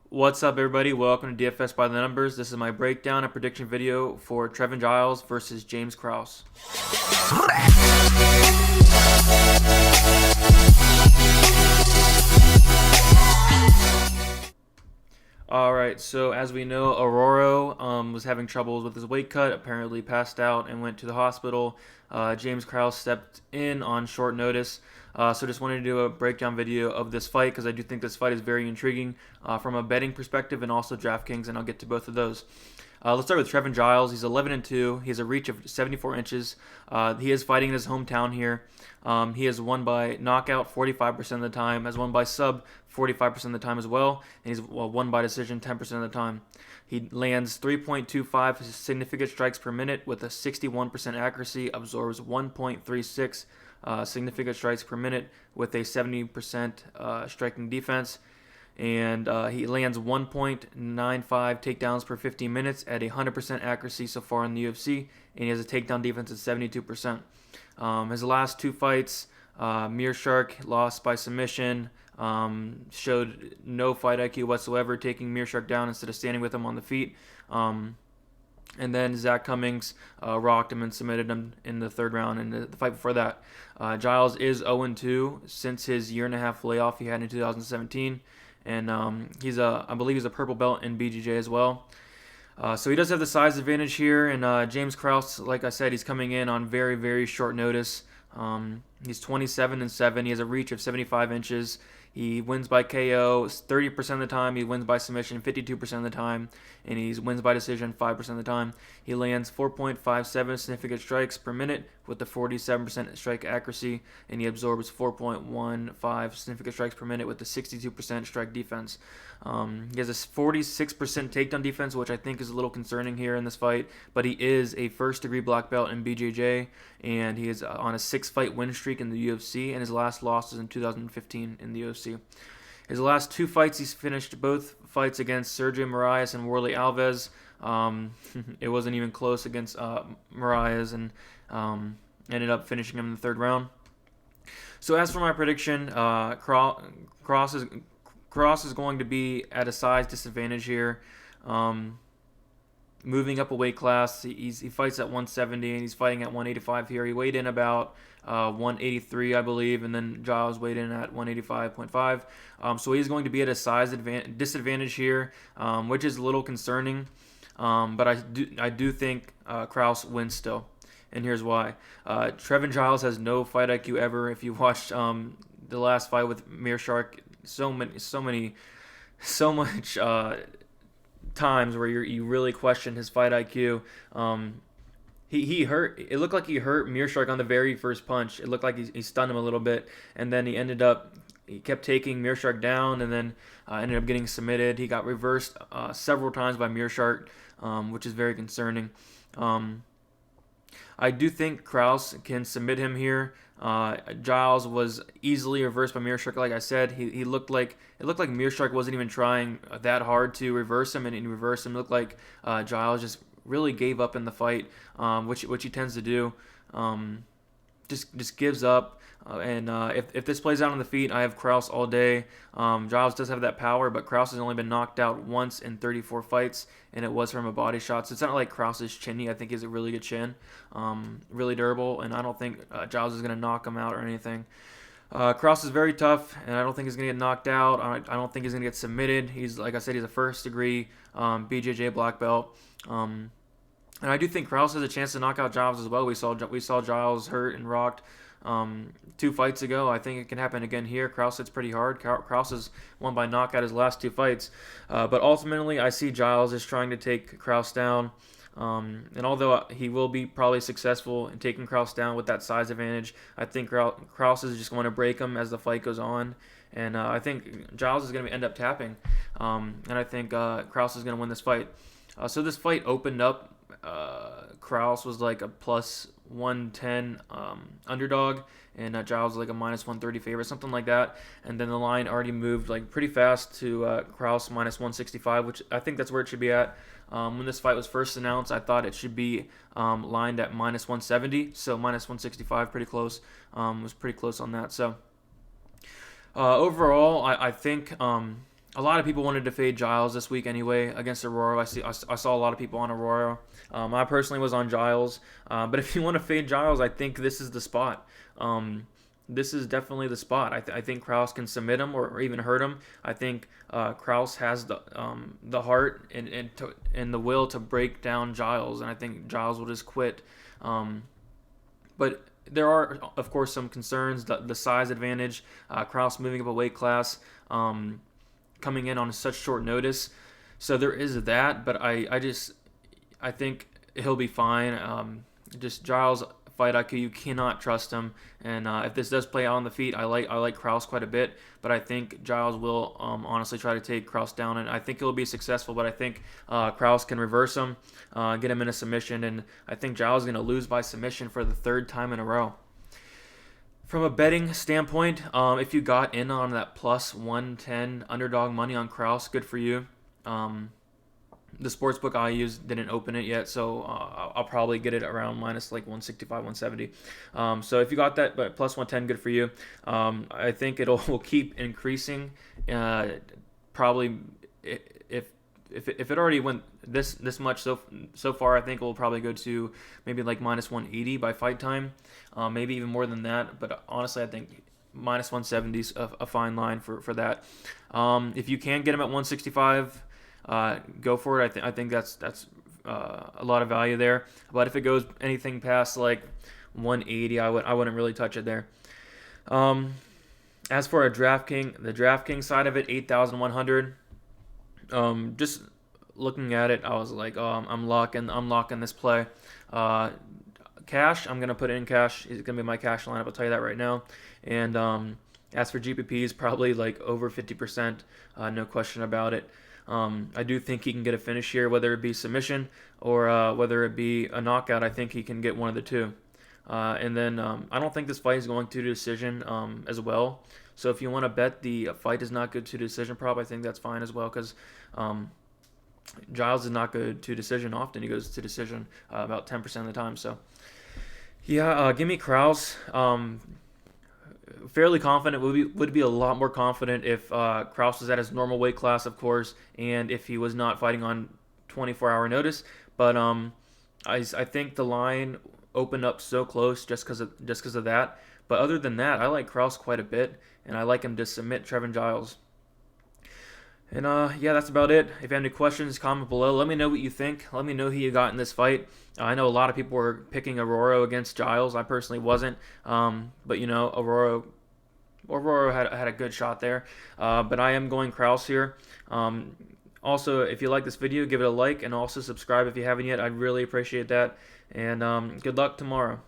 What's up, everybody? Welcome to DFS by the Numbers. This is my breakdown and prediction video for Trevin Giles versus James Krause. Alright, so as we know, Aurora was having troubles with his weight cut, apparently passed out and went to the hospital. James Krause stepped in on short notice. So just wanted to do a breakdown video of this fight because I do think this fight is very intriguing from a betting perspective and also DraftKings, and I'll get to both of those. Let's start with Trevin Giles. He's 11-2. He has a reach of 74 inches. He is fighting in his hometown here. He has won by knockout 45% of the time, has won by sub 45% of the time as well, and he's won by decision 10% of the time. He lands 3.25 significant strikes per minute with a 61% accuracy, absorbs 1.36 significant strikes per minute with a 70% striking defense. And he lands 1.95 takedowns per 15 minutes at 100% accuracy so far in the UFC, and he has a takedown defense at 72%. His last two fights, Meerschaert lost by submission, showed no fight IQ whatsoever, taking Meerschaert down instead of standing with him on the feet. And then Zach Cummings rocked him and submitted him in the third round. And the fight before that, Giles is 0-2 since his year-and-a-half layoff he had in 2017. And I believe he's a purple belt in BJJ as well. So he does have the size advantage here. And James Krause, like I said, he's coming in on very, very short notice. He's 27-7. He has a reach of 75 inches. He wins by KO 30% of the time. He wins by submission 52% of the time. And he wins by decision 5% of the time. He lands 4.57 significant strikes per minute with the 47% strike accuracy. And he absorbs 4.15 significant strikes per minute with the 62% strike defense. He has a 46% takedown defense, which I think is a little concerning here in this fight. But he is a first-degree black belt in BJJ. And he is on a 6-fight win streak in the UFC. And his last loss was in 2015 in the UFC. His last two fights, he's finished both fights against Sergio Moraes and Warley Alves. It wasn't even close against Moraes, and ended up finishing him in the third round. So as for my prediction, Krause is going to be at a size disadvantage here. Moving up a weight class, he fights at 170 and he's fighting at 185 here. He weighed in about 183, I believe, and then Giles weighed in at 185.5. So he's going to be at a size disadvantage here, which is a little concerning. But I do think Krause wins still, and here's why. Trevin Giles has no fight IQ ever. If you watched the last fight with Meerschaert, so much times where you really question his fight IQ. He hurt. It looked like he hurt Meerschaert on the very first punch. It looked like he stunned him a little bit, and then he kept taking Meerschaert down, and then ended up getting submitted. He got reversed several times by Meerschaert, which is very concerning. I do think Krause can submit him here. Giles was easily reversed by Meerschaert. Like I said, it looked like Meerschaert wasn't even trying that hard to reverse him, and in reverse him, it looked like Giles just really gave up in the fight, which he tends to do. Just gives up. And if this plays out on the feet, I have Krause all day. Giles does have that power, but Krause has only been knocked out once in 34 fights, and it was from a body shot. So it's not like Krause is chinny. I think he has a really good chin, really durable, and I don't think Giles is going to knock him out or anything. Krause is very tough, and I don't think he's going to get knocked out. I don't think he's going to get submitted. Like I said, he's a first-degree BJJ black belt. And I do think Krause has a chance to knock out Giles as well. We saw Giles hurt and rocked 2 fights ago. I think it can happen again here. Krause hits pretty hard. Krause has won by knockout his last 2 fights. But ultimately, I see Giles is trying to take Krause down. And although he will be probably successful in taking Krause down with that size advantage, I think Krause is just going to break him as the fight goes on. And I think Giles is going to end up tapping. And I think Krause is going to win this fight. So this fight opened up. Krause was like a plus 110 underdog, and Giles was like a minus 130 favorite, something like that. And then the line already moved like pretty fast to Krause minus 165, which I think that's where it should be at. When this fight was first announced, I thought it should be lined at minus 170, so minus 165, pretty close. Was pretty close on that. So overall, I think A lot of people wanted to fade Giles this week anyway against Aurora. I saw a lot of people on Aurora. I personally was on Giles, but if you want to fade Giles, I think this is the spot. This is definitely the spot. I think Krause can submit him or even hurt him. I think Krause has the heart and the will to break down Giles, and I think Giles will just quit. But there are, of course, some concerns. The size advantage, Krause moving up a weight class, coming in on such short notice. So there is that, but I think he'll be fine. Just Giles' fight IQ, you cannot trust him. And if this does play out on the feet, I like Krause quite a bit, but I think Giles will honestly try to take Krause down, and I think he'll be successful. But I think Krause can reverse him, get him in a submission, and I think Giles is going to lose by submission for the third time in a row. From a betting standpoint, if you got in on that plus 110 underdog money on Krause, good for you. The sportsbook I used didn't open it yet, so I'll probably get it around minus like 165, 170. So if you got that, but plus 110, good for you. I think will keep increasing. Probably if it already went this much so far, I think it will probably go to maybe like minus 180 by fight time, maybe even more than that. But honestly, I think minus 170 is a fine line for that. If you can get them at 165. Go for it. I think that's a lot of value there. But if it goes anything past like 180, I wouldn't really touch it there. As for the DraftKings side of it, 8,100. Just looking at it, I was like, oh, I'm locking this play. Cash, I'm gonna put it in cash. It's gonna be my cash lineup. I'll tell you that right now. And as for GPPs, probably like over 50%, no question about it. I do think he can get a finish here, whether it be submission or whether it be a knockout. I think he can get one of the two. And then I don't think this fight is going to decision as well. So if you want to bet the fight is not good to decision prop, I think that's fine as well, because Giles is not good to decision often. He goes to decision about 10% of the time. So yeah, give me Krause. Fairly confident. Would be a lot more confident if Krause was at his normal weight class, of course, and if he was not fighting on 24-hour notice. But I think the line opened up so close just because of that. But other than that, I like Krause quite a bit, and I like him to submit Trevin Giles. And yeah, that's about it. If you have any questions, comment below. Let me know what you think. Let me know who you got in this fight. I know a lot of people were picking Aurora against Giles. I personally wasn't. But you know, Aurora had a good shot there. But I am going Krause here. Also, if you like this video, give it a like, and also subscribe if you haven't yet. I'd really appreciate that. And good luck tomorrow.